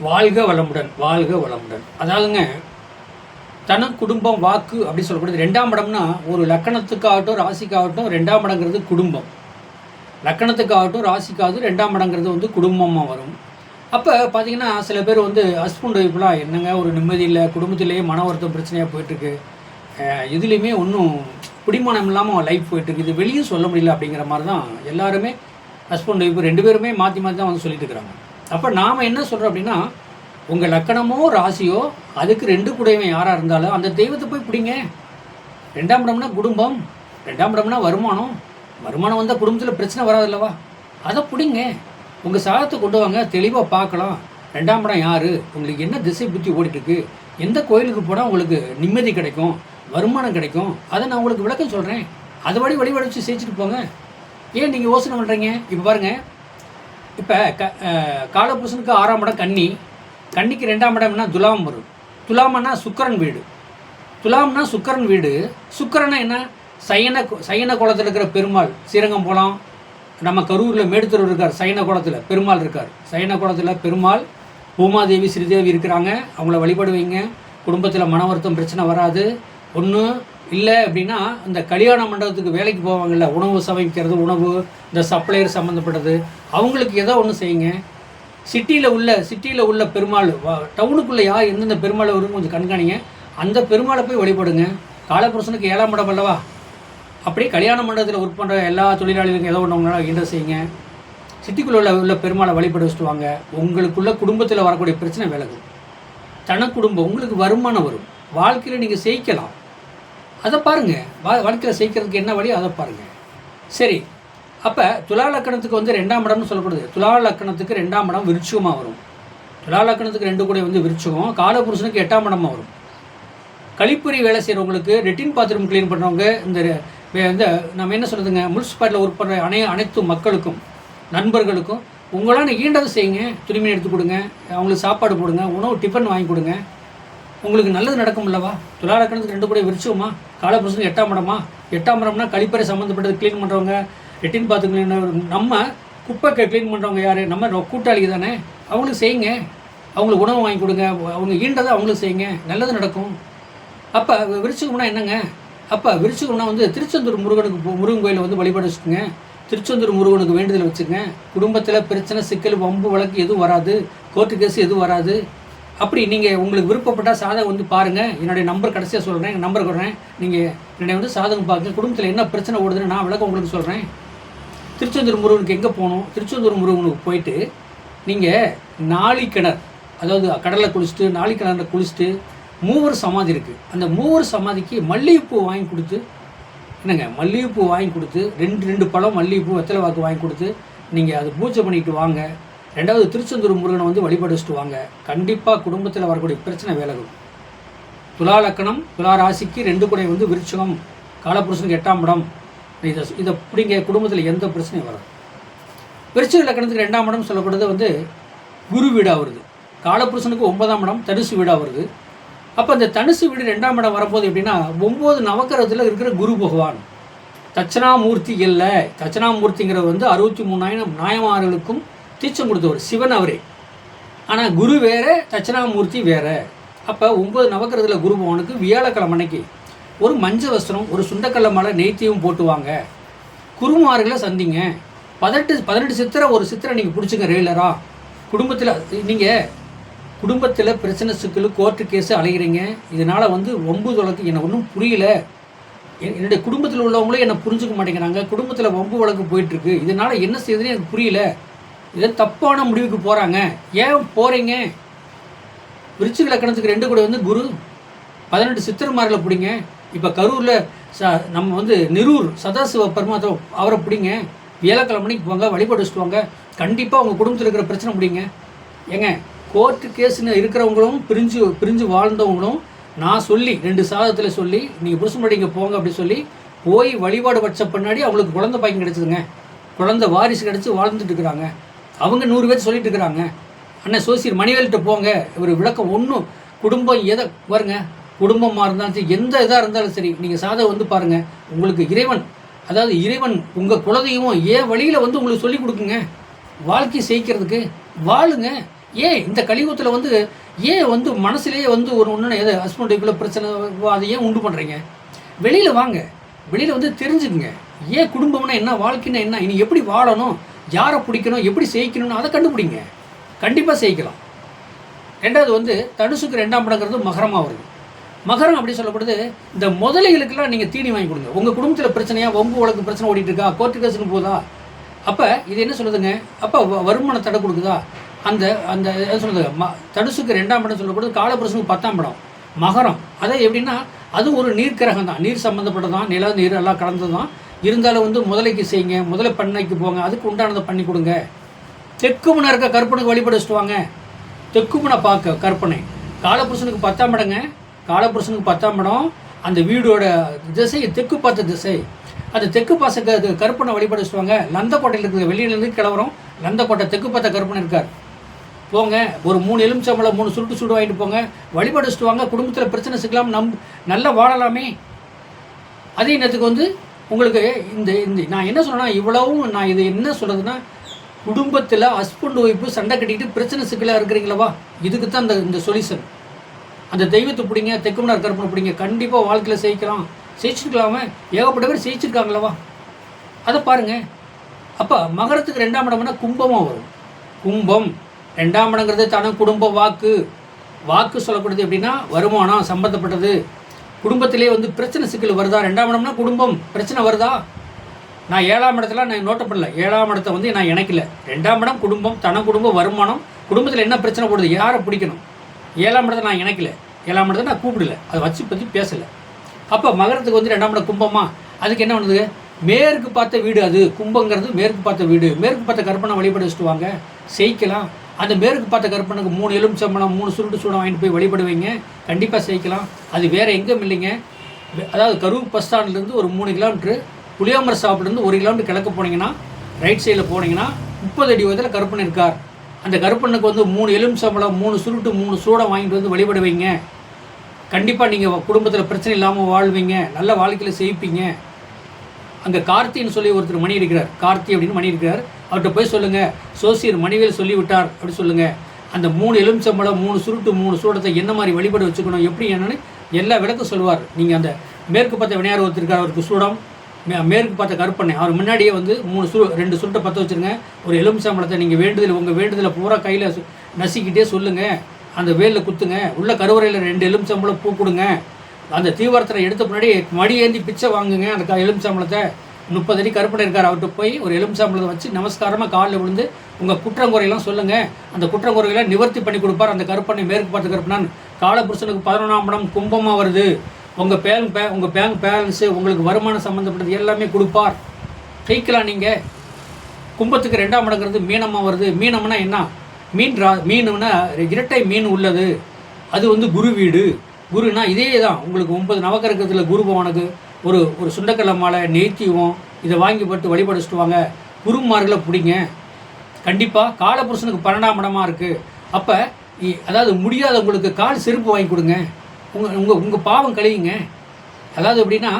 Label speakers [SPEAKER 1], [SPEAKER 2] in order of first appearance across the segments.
[SPEAKER 1] வாழ்க வளமுடன், வாழ்க வளமுடன். அதாவதுங்க, தன குடும்பம் வாக்கு அப்படி சொல்லக்கூடியது 2ஆம் இடம்னா ஒரு லக்கணத்துக்காகட்டும் ராசிக்காகட்டும் 2ஆம் இடங்கிறது குடும்பம். லக்கணத்துக்காகட்டும் ராசிக்காகட்டும் 2ஆம் இடங்கிறது வந்து குடும்பமாக வரும். அப்போ பார்த்தீங்கன்னா சில பேர் வந்து ஹஸ்பண்ட் ஒய்ஃப்லாம் என்னங்க ஒரு நிம்மதி இல்லை, குடும்பத்திலேயே மன வருத்தம் பிரச்சனையாக போயிட்டுருக்கு, இதுலேயுமே ஒன்றும் பிடிமானம் இல்லாமல் லைஃப் போயிட்டுருக்கு, இது வெளியே சொல்ல முடியல அப்படிங்கிற மாதிரி தான் எல்லாருமே ஹஸ்பண்ட் ஒய்ஃப் 2 பேருமே மாற்றி மாற்றி தான் வந்து சொல்லிட்டு இருக்கிறாங்க. அப்போ நாம் என்ன சொல்கிறோம் அப்படின்னா, உங்கள் லக்கணமோ ராசியோ அதுக்கு 2 கூடையவன் யாராக இருந்தாலும் அந்த தெய்வத்தை போய் பிடிங்க. 2ஆம் இடம்னா குடும்பம், 2ஆம் இடம்னா வருமானம். வருமானம் வந்தால் குடும்பத்தில் பிரச்சனை வராதில்லவா, அதை பிடிங்க. உங்கள் சாதத்தை கொண்டு வாங்க, தெளிவாக பார்க்கலாம். 2ஆம் இடம் யார், உங்களுக்கு என்ன திசை புத்தி ஓடிட்டுருக்கு, எந்த கோயிலுக்கு போனால் உங்களுக்கு நிம்மதி கிடைக்கும், வருமானம் கிடைக்கும், அதை நான் உங்களுக்கு விளக்கம் சொல்கிறேன். அதுபடி வழிபாடு வச்சு செஞ்சுட்டு போங்க. ஏன் நீங்கள் யோசனை பண்ணுறீங்க? இப்போ பாருங்கள், இப்போ காலபுருஷனுக்கு 6ஆம் இடம் கன்னி, கன்னிக்கு 2ஆம் இடம்னா துலாம் வரும். துலாமன்னா சுக்கரன் வீடு. துலாம்னா சுக்கரன் வீடு. சுக்கரனா என்ன, சயன குளத்தில் இருக்கிற பெருமாள். ஸ்ரீரங்கம் போகலாம், நம்ம கரூரில் மேடுத்தூர் இருக்கார், சயன குளத்தில் பெருமாள் இருக்கார். சயன குளத்தில் பெருமாள், பூமாதேவி ஸ்ரீதேவி இருக்கிறாங்க. அவங்கள வழிபாடு வைங்க. குடும்பத்தில் மன வருத்தம் பிரச்சனை வராது. ஒன்று இல்லை அப்படின்னா இந்த கல்யாண மண்டபத்துக்கு வேலைக்கு போவாங்கள்ல, உணவு சமைக்கிறது, உணவு இந்த சப்ளையர் சம்மந்தப்பட்டது, அவங்களுக்கு ஏதோ ஒன்று செய்யுங்க. சிட்டியில் உள்ள பெருமாள், டவுனுக்குள்ளே யார் எந்தெந்த பெருமாள் வரும் கொஞ்சம் கண்காணிங்க. அந்த பெருமாளை போய் வழிபடுங்க. காலபுருஷனுக்கு 7ஆம் இடம் அல்லவா, அப்படியே கல்யாண மண்டபத்தில் ஒர்க் பண்ணுற எல்லா தொழிலாளிகளுக்கும் ஏதோ ஒன்று என்ன செய்யுங்க. சிட்டிக்குள்ளே உள்ள பெருமாளை வழிபட வச்சுட்டு வாங்க. உங்களுக்குள்ள குடும்பத்தில் வரக்கூடிய பிரச்சனை விலகும். தன குடும்பம் உங்களுக்கு வருமானம் வரும். வாழ்க்கையில் நீங்கள் ஜெயிக்கலாம். அதை பாருங்கள். வாழ்க்கையில் ஜெயிக்கிறதுக்கு என்ன வழி அதை பாருங்கள். சரி, அப்போ துலா லக்கணத்துக்கு வந்து 2ஆம் இடம்னு சொல்லப்படுது. துலா லக்கணத்துக்கு 2ஆம் இடம் விருச்சிகமாக வரும். துலா லக்கணத்துக்கு 2 கூட வந்து விருச்சிகம். காலபுருஷனுக்கு 8ஆம் இடமாக வரும். கழிப்பறை வேலை செய்கிறவங்களுக்கு, லெட்டின் பாத்ரூம் க்ளீன் பண்ணுறவங்க, இந்த நம்ம என்ன சொல்கிறதுங்க, முனிசிபாலிட்டியில் ஒர்க் பண்ணுற அனைத்து மக்களுக்கும், நண்பர்களுக்கும் உங்களால் ஈண்டதை செய்யுங்க. துணிமணி எடுத்து கொடுங்க, அவங்களுக்கு சாப்பாடு போடுங்க, உணவு டிஃபன் வாங்கி கொடுங்க. உங்களுக்கு நல்லது நடக்கும் இல்லவா. துலா லக்கணத்துக்கு 2 கூட விருச்சிகமா, காலபுருஷனுக்கு 8ஆம் இடமா. 8ஆம் இடம்னா கழிப்பறை சம்மந்தப்பட்டது க்ளீன் பண்ணுறவங்க, லெட்டின் பாத்ரூம் க்ளீன், நம்ம குப்பை க்ளீன் பண்ணுறவங்க யார், நம்ம கூட்டாளி தானே, அவங்களுக்கு செய்யுங்க. அவங்களுக்கு உணவு வாங்கி கொடுங்க, அவங்க ஈண்டதை அவங்களுக்கு செய்யுங்க, நல்லது நடக்கும். அப்போ விருச்சிகம்னா என்னங்க, அப்போ விருச்சிகம்னா வந்து திருச்செந்தூர் முருகன் கோயிலில் வந்து வழிபாடு வச்சுக்கோங்க. திருச்செந்தூர் முருகனுக்கு வேண்டுதல் வச்சுக்கோங்க. குடும்பத்தில் பிரச்சனை, சிக்கல், வம்பு வழக்கு எதுவும் வராது, கோர்ட்டு கேஸ் எதுவும் வராது. அப்படி நீங்கள் உங்களுக்கு விருப்பப்பட்டால் சாதகம் வந்து பாருங்கள். என்னுடைய நம்பர் கடைசியாக சொல்கிறேன், எங்கள் நம்பர் கொடுறேன். நீங்கள் என்னுடைய வந்து சாதகம் பார்க்க, குடும்பத்தில் என்ன பிரச்சனை ஓடுதுன்னு நான் விளக்கம் உங்களுக்கு சொல்கிறேன். திருச்செந்தூர் முருகனுக்கு எங்கே போகணும், திருச்செந்தூர் முருகனுக்கு போயிட்டு நீங்கள் நாளிக்கிணர், அதாவது கடலில் குளிச்சுட்டு நாளிக்கிணறில் குளிச்சுட்டு மூவர் சமாதி இருக்குது, அந்த மூவர் சமாதிக்கு மல்லிகைப்பூ வாங்கி கொடுத்து, என்னங்க மல்லிகைப்பூ வாங்கி கொடுத்து 2 பழம் மல்லிகைப்பூ வெத்தலை வாக்கு வாங்கி கொடுத்து நீங்கள் அது பூஜை பண்ணிட்டு வாங்க. 2வது திருச்செந்தூர் முருகனை வந்து வழிபாடு வச்சுட்டு வாங்க. கண்டிப்பாக குடும்பத்தில் வரக்கூடிய பிரச்சனை விலகும். துலா லக்கணம், துலா ராசிக்கு 2 கூட வந்து விருச்சிகம், காலபுருஷனுக்கு 8ஆம் இடம். இதை பிடிங்க. குடும்பத்தில் எந்த பிரச்சனையும் வராது. விருச்சிக லக்கணத்துக்கு 2ஆம் இடம் சொல்லப்படுறது வந்து குரு வீடாக வருது. காலபுருஷனுக்கு 9ஆம் இடம் தனுசு வீடாக வருது. அப்போ அந்த தனுசு வீடு 2ஆம் இடம் வரும்போது எப்படின்னா 9 நவக்கிரகத்தில் இருக்கிற குரு பகவான் தட்சணாமூர்த்தி இல்லை. தட்சணாமூர்த்திங்கிறது வந்து 63 நாயமார்களுக்கும் தீட்சம் கொடுத்தவர் சிவன் அவரே. ஆனால் குரு வேறு, தட்சணாமூர்த்தி வேறு. அப்போ 9 நவக்கிரகத்தில் குரு பகவானுக்கு வியாழக்கிழமை அன்னைக்கு ஒரு மஞ்சள் வஸ்திரம், ஒரு சுண்டக்கல்ல மாலை, நெய்த்தியும் போட்டுவாங்க. குருமார்களை சந்திங்க. 18 சித்திரை, ஒரு சித்திரை நீங்கள் பிடிச்சிங்க ரெகுலராக. குடும்பத்தில் பிரச்சனை, சிக்கல், கோர்ட்டு கேஸு அலைகிறீங்க. இதனால் வந்து வம்பு வழக்கு எனக்கு ஒன்றும் புரியல, என்னுடைய குடும்பத்தில் உள்ளவங்களும் என்னை புரிஞ்சுக்க மாட்டேங்கிறாங்க, குடும்பத்தில் வம்பு வழக்கு போயிட்டுருக்கு, இதனால் என்ன செய்யுதுன்னு எனக்கு புரியல, இதை தப்பான முடிவுக்கு போகிறாங்க. ஏன் போகிறீங்க? விருச்சிக லக்கணத்துக்கு 2 கூட வந்து குரு 18 சித்திரமார்களை பிடிங்க. இப்போ கரூரில் நம்ம வந்து நிரூர் சதாசிவ பரமாத்மா அவரை பிடிங்க. வியாழக்கிழமைக்கு போங்க, வழிபாடு வச்சுட்டு வாங்க. கண்டிப்பாக உங்கள் குடும்பத்தில் இருக்கிற பிரச்சனை முடியுங்க. ஏங்க கோர்ட்டு கேஸுன்னு இருக்கிறவங்களும் பிரிஞ்சு வாழ்ந்தவங்களும் நான் சொல்லி 2 சாதத்தில் சொல்லி நீங்கள் புருஷன் இங்கே போங்க அப்படி சொல்லி போய் வழிபாடு வச்ச பின்னாடி அவங்களுக்கு குழந்தை பாய்க்கு கிடச்சிதுங்க. குழந்தை வாரிசு கிடச்சி வாழ்ந்துட்டு இருக்கிறாங்க. அவங்க 100 பேர் சொல்லிட்டு இருக்கிறாங்க. அண்ணன் சோசியர் மணிவேல்கிட்ட போங்க, இவர் விளக்கம் ஒன்றும். குடும்பம் எதை பாருங்க, குடும்பமாக இருந்தாலும் சரி, எந்த இதாக இருந்தாலும் சரி, நீங்கள் சாதகம் வந்து பாருங்கள். உங்களுக்கு இறைவன் உங்கள் குலதெய்வம் ஏன் வழியில் வந்து உங்களுக்கு சொல்லிக் கொடுக்குங்க. வாழ்க்கை ஜெயிக்கிறதுக்கு வாழுங்க. ஏன் இந்த கலியுகத்தில் வந்து ஏன் வந்து மனசுலேயே வந்து ஒரு ஒன்று எது ஹஸ்பண்ட் ஒய்ஃபில் பிரச்சனை அதை ஏன் உண்டு பண்ணுறீங்க? வெளியில் வாங்க, வெளியில் வந்து தெரிஞ்சுக்குங்க. ஏன் குடும்பம்னா என்ன, வாழ்க்கைன்னா என்ன, இனி எப்படி வாழணும், யாரை பிடிக்கணும், எப்படி செய்யணும்னு அதை கண்டுபிடிங்க. கண்டிப்பாக செய்யலாம். ரெண்டாவது வந்து தனுசுக்கு 2ஆம் இடங்கிறது மகரமாக வருது. மகரம் அப்படி சொல்லப்படுது, இந்த முதலைகளுக்கெல்லாம் நீங்கள் தீனி வாங்கி கொடுங்க. உங்கள் குடும்பத்தில் பிரச்சனையாக வம்பு வழக்கு பிரச்சனை ஓடிட்டு இருக்கா, கோர்ட்டு கேஸுன்னு போதா, அப்போ இது என்ன சொல்லுதுங்க, அப்போ வருமான தடை கொடுக்குதா, அந்த அந்த என்ன சொல்லுது, தனுசுக்கு 2ஆம் இடம் சொல்லப்படுது, காலபுருஷனுக்கு 10ஆம் இடம் மகரம். அதை எப்படின்னா அது ஒரு நீர் கிரகம் தான், நீர் சம்மந்தப்பட்டது தான், நில நீர் எல்லாம் கலந்தது தான். இருந்தாலும் வந்து முதலைக்கு செய்யுங்க, முதலை பண்ணைக்கு போங்க, அதுக்கு உண்டானதை பண்ணி கொடுங்க. தெக்குமுனை இருக்க கற்பனைக்கு வழிபட வச்சுட்டு வாங்க. தெக்குமுனை பார்க்க கற்பனை காலபுருஷனுக்கு 10ஆம் இடங்க, காலபுருஷனுக்கு 10ஆம் இடம். அந்த வீடோட திசை தெற்கு பார்த்த திசை. அந்த தெற்கு பாச கற்பனை வழிபட வச்சுட்டு லந்தக்கோட்டையில் இருக்கிற வெளியிலேருந்து கிளவரம் லந்தக்கோட்டை தெற்கு பார்த்த கற்பனை இருக்கார். போங்க, ஒரு 3 எலுமிச்சம்பழம் 3 சுருட்டு சூடு வாங்கிட்டு போங்க, வழிபட வச்சுட்டு வாங்க. குடும்பத்தில் பிரச்சனை சிக்கலாம், நல்லா வாழலாமே. அதே நேரத்துக்கு வந்து உங்களுக்கு இந்த இந்த நான் என்ன சொல்கிறேன்னா, இவ்வளவும் நான் இது என்ன சொல்கிறதுன்னா, குடும்பத்தில் ஹஸ்பண்ட் ஒய்ஃபு சண்டை கட்டிக்கிட்டு பிரச்சனை சிக்கலாக இருக்கிறீங்களவா, இதுக்கு தான் இந்த சொல்யூஷன். அந்த தெய்வத்தை பிடிங்க, தெக்குமனார் கற்பனை பிடிங்க, கண்டிப்பாக வாழ்க்கையில் ஜெயிக்கலாம். ஜெயிச்சிருக்கலாமே, ஏகப்பட்ட பேர் ஜெயிச்சிருக்காங்களவா, அதை பாருங்கள். அப்போ மகரத்துக்கு 2ஆம் இடம்னா கும்பமாக வரும். கும்பம் 2ஆம் இடங்கிறது தன குடும்ப வாக்கு. வாக்கு சொல்லக்கூடியது எப்படின்னா வருமானம் சம்மந்தப்பட்டது. குடும்பத்திலே வந்து பிரச்சனை சிக்கல் வருதா, 2ஆம் இடம்னா குடும்பம் பிரச்சனை வருதா. நான் 7ஆம் இடத்துல நான் நோட்ட பண்ணல, 7ஆம் இடத்தை வந்து நான் இணைக்கல. 2ஆம் இடம் குடும்பம், தன குடும்பம், வருமானம், குடும்பத்தில் என்ன பிரச்சனை போடுது, யாரை பிடிக்கணும், 7ஆம் இடத்தை நான் இணைக்கல, 7ஆம் இடத்தை நான் கூப்பிடல, அதை வச்சு பற்றி பேசலை. அப்போ மகரத்துக்கு வந்து 2ஆம் இடம் கும்பமா, அதுக்கு என்ன பண்ணுது, மேற்கு பார்த்த வீடு. அது கும்பங்கிறது மேற்கு பார்த்த வீடு. மேற்கு பார்த்த கற்பனை வழிபட வச்சுட்டு வாங்க, செய்யலாம். அந்த மேற்கு பார்த்த கற்பனைக்கு 3 எலுமிச்சம்பழம் 3 சுருட்டு சூடம் வாங்கிட்டு போய் வழிபடுவீங்க, கண்டிப்பாக செய்யலாம். அது வேறு எங்கேயும் இல்லைங்க. அதாவது கரூர் பஸ் ஸ்டாண்ட்லேருந்து ஒரு 3 கிலோமீட்ரு, புளியாமர சாப்பிட்லேருந்து 1 கிலோமீட்டர் கிழக்கு போனீங்கன்னா, ரைட் சைடில் போனீங்கன்னா 30 அடி உயரத்தில் கருப்பன் இருக்கார். அந்த கருப்பனுக்கு வந்து 3 எலுமிச்சம்பழம் 3 சுருட்டு 3 சூடம் வாங்கிட்டு வந்து வழிபடுவீங்க. கண்டிப்பாக நீங்கள் குடும்பத்தில் பிரச்சனை இல்லாமல் வாழ்வீங்க, நல்ல வாழ்க்கையில் செய்ப்பீங்க. அங்கே கார்த்தின்னு சொல்லி ஒருத்தர் மணி இருக்கிறார், கார்த்தி அப்படின்னு மணி இருக்கிறார். அவர்கிட்ட போய் சொல்லுங்கள், சோசியர் மணிவேல் சொல்லிவிட்டார் அப்படி சொல்லுங்கள். அந்த 3 எலுமிச்சம்பழம் 3 சுருட்டு 3 சூடத்தை என்ன மாதிரி வழிபட வச்சுக்கணும், எப்படி என்னன்னு எல்லா விளக்கம் சொல்லுவார். நீங்கள் அந்த மேற்கு பார்த்த விநாயகர் ஒருத்தர் இருக்கார், அவருக்கு சூடம், மேற்கு பார்த்த கருப்பண்ணை, அவர் முன்னாடியே வந்து 2 சுருட்டை பற்ற வச்சுருங்க. ஒரு எலுமிச்சம்பழத்தை நீங்கள் வேண்டுதல், உங்கள் வேண்டுதலை பூரா கையில் நசிக்கிட்டே சொல்லுங்கள். அந்த வேலில் குத்துங்க, உள்ள கருவறையில் 2 எலுமிச்சம்பழம் பூ கொடுங்க. அந்த தீவிரத்தில் எடுத்த முன்னாடி மடி ஏந்தி பிச்சை வாங்குங்க. அந்த எலுமிச்சம்பழத்தை 30 அடி கருப்பனை இருக்கார், அவர்கிட்ட போய் ஒரு எலுமிச்சம்பழத்தை வச்சு நமஸ்காரமாக காலில் விழுந்து உங்கள் குற்றங்குறையெல்லாம் சொல்லுங்கள். அந்த குற்றங்குறைகளை நிவர்த்தி பண்ணி கொடுப்பார் அந்த கருப்பனை. மேற்கு பார்த்து கருப்பனான். காலபுருஷனுக்கு 11ஆம் இடம் கும்பமாக வருது. உங்கள் பேங்க் பேலன்ஸு, உங்களுக்கு வருமானம் சம்மந்தப்பட்டது எல்லாமே கொடுப்பார், ஜெயிக்கலாம். நீங்கள் கும்பத்துக்கு 2ஆம் இடங்கிறது மீனமாக வருது. மீனம்னா என்ன, மீனுன்னா இரட்டை மீன் உள்ளது. அது வந்து குரு வீடு. குருனா இதே தான், உங்களுக்கு 9 நவக்கிரகத்தில் குரு பவனுக்கு ஒரு சுண்டக்கடலை மாலை நெய்த்தியும் இதை வாங்கி போட்டு வழிபடிச்சுட்டு வாங்க. குருமார்களை பிடிங்க. கண்டிப்பாக காலபுருஷனுக்கு 12ஆம் இடமாக இருக்குது. அப்போ அதாவது முடியாதவங்களுக்கு கால் செருப்பு வாங்கி கொடுங்க. உங்கள் பாவம் கழியுங்க. அதாவது எப்படின்னா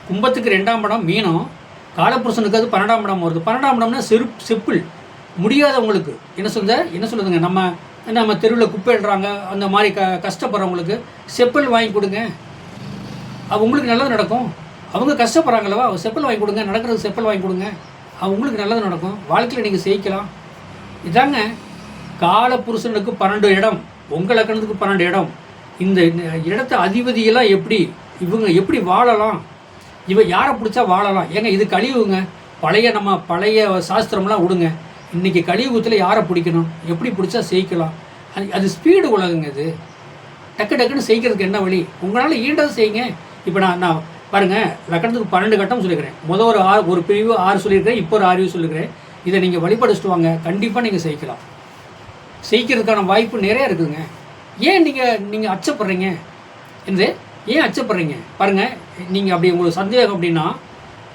[SPEAKER 1] கும்பத்துக்கு 2ஆம் இடம் மீனம், காலபுருஷனுக்கு அது 12ஆம் இடம் வருது. 12ஆம் இடம்னா செப்புள். முடியாதவங்களுக்கு என்ன சொல்லுதுங்க, நம்ம தெருவில் குப்பை இடுறாங்க, அந்த மாதிரி கஷ்டப்படுறவங்களுக்கு செப்பல் வாங்கி கொடுங்க. உங்களுக்கு நல்லது நடக்கும். அவங்க கஷ்டப்படுறாங்களவா, செப்பல் வாங்கி கொடுங்க, நடக்கிறதுக்கு செப்பல் வாங்கி கொடுங்க, அவங்களுக்கு நல்லது நடக்கும். வாழ்க்கையில் நீங்கள் ஜெயிக்கலாம். இதாங்க காலபுருஷனுக்கு 12 இடம், உங்கள் லக்கணத்துக்கு 12 இடம். இந்த இடத்த அதிபதியெல்லாம் இவங்க எப்படி வாழலாம், யாரை பிடிச்சா வாழலாம். ஏங்க இது கலியுகங்க. பழைய சாஸ்திரம்லாம் விடுங்க. இன்றைக்கி கலியுகத்தில் யாரை பிடிக்கணும், எப்படி பிடிச்சா ஜெயிக்கலாம். அது ஸ்பீடு உலகங்க. இது டக்குன்னு செய்கிறதுக்கு என்ன வழி, உங்களால் ஈண்டதை செய்யுங்க. இப்போ நான் பாருங்கள், லக்கணத்துக்கு 12 கட்டம் சொல்லிக்கிறேன். ஒரு பிரிவு 6 சொல்லியிருக்கிறேன், இப்போ ஒரு 6 சொல்லியிருக்கிறேன். இதை நீங்கள் வழிபடிச்சுட்டு வாங்க, கண்டிப்பாக நீங்கள் ஜெயிக்கலாம். ஜெயிக்கிறதுக்கான வாய்ப்பு நிறையா இருக்குதுங்க. ஏன் நீங்கள் அச்சப்படுறீங்க என்று ஏன் அச்சப்படுறீங்க பாருங்கள். நீங்கள் அப்படி உங்களுக்கு சந்தேகம் அப்படின்னா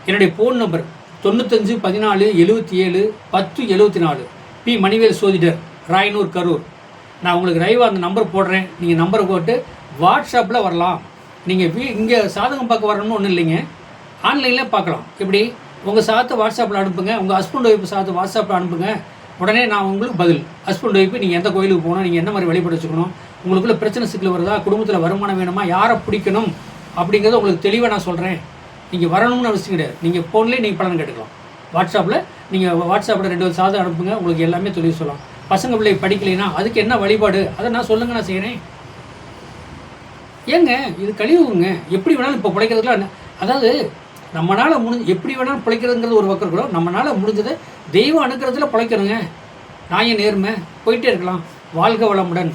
[SPEAKER 1] என்னுடைய ஃபோன் நம்பர் 95 14 77 10 74 பி மணிவேல் சோதிடர், ராயனூர், கரூர். நான் உங்களுக்கு லைவாக அந்த நம்பர் போடுறேன். நீங்கள் நம்பரை போட்டு வாட்ஸ்அப்பில் வரலாம். நீங்கள் இங்கே சாதகம் பார்க்க வரணும்னு ஒன்றும் இல்லைங்க, ஆன்லைனில் பார்க்கலாம். எப்படி உங்கள் சாதத்தை வாட்ஸ்அப்பில் அனுப்புங்க, உங்கள் ஹஸ்பண்ட் ஒய்ஃப் சாதத்தை வாட்ஸ்அப்பில் அனுப்புங்க. உடனே நான் உங்களுக்கு பதில் ஹஸ்பண்ட் ஒய்ஃபு நீங்கள் எந்த கோயிலுக்கு போகணும், நீங்கள் என்ன மாதிரி வழிபட வச்சுக்கணும், உங்களுக்குள்ள பிரச்சனை சிக்கல் வருதா, குடும்பத்தில் வருமானம் வேணுமா, யாரை பிடிக்கணும் அப்படிங்கிறத உங்களுக்கு தெளிவாக நான் சொல்கிறேன். நீங்கள் வரணும்னு அவசியம் கிடையாது. நீங்கள் ஃபோன்லேயே நீங்கள் பலன் கேட்டுக்கலாம். வாட்ஸ்அப்பில் 2 சாதம் அனுப்புங்க, உங்களுக்கு எல்லாமே தெளிவு சொல்லலாம். பசங்க பிள்ளை படிக்கலைன்னா அதுக்கு என்ன வழிபாடு அதை நான் சொல்லுங்கள், நான் செய்கிறேன். ஏங்க இது கழிவுங்க. எப்படி வேணாலும் இப்போ பிழைக்கிறதுக்குலாம் அதாவது நம்மளால் எப்படி வேணாலும் பிழைக்கிறதுங்கிறது ஒரு பக்கம் இருக்கணும். நம்மளால் முடிஞ்சதை தெய்வம் அனுக்கிறதுல பிழைக்கணுங்க. நான் நேர்மை போயிட்டே இருக்கலாம். வாழ்க வளமுடன்.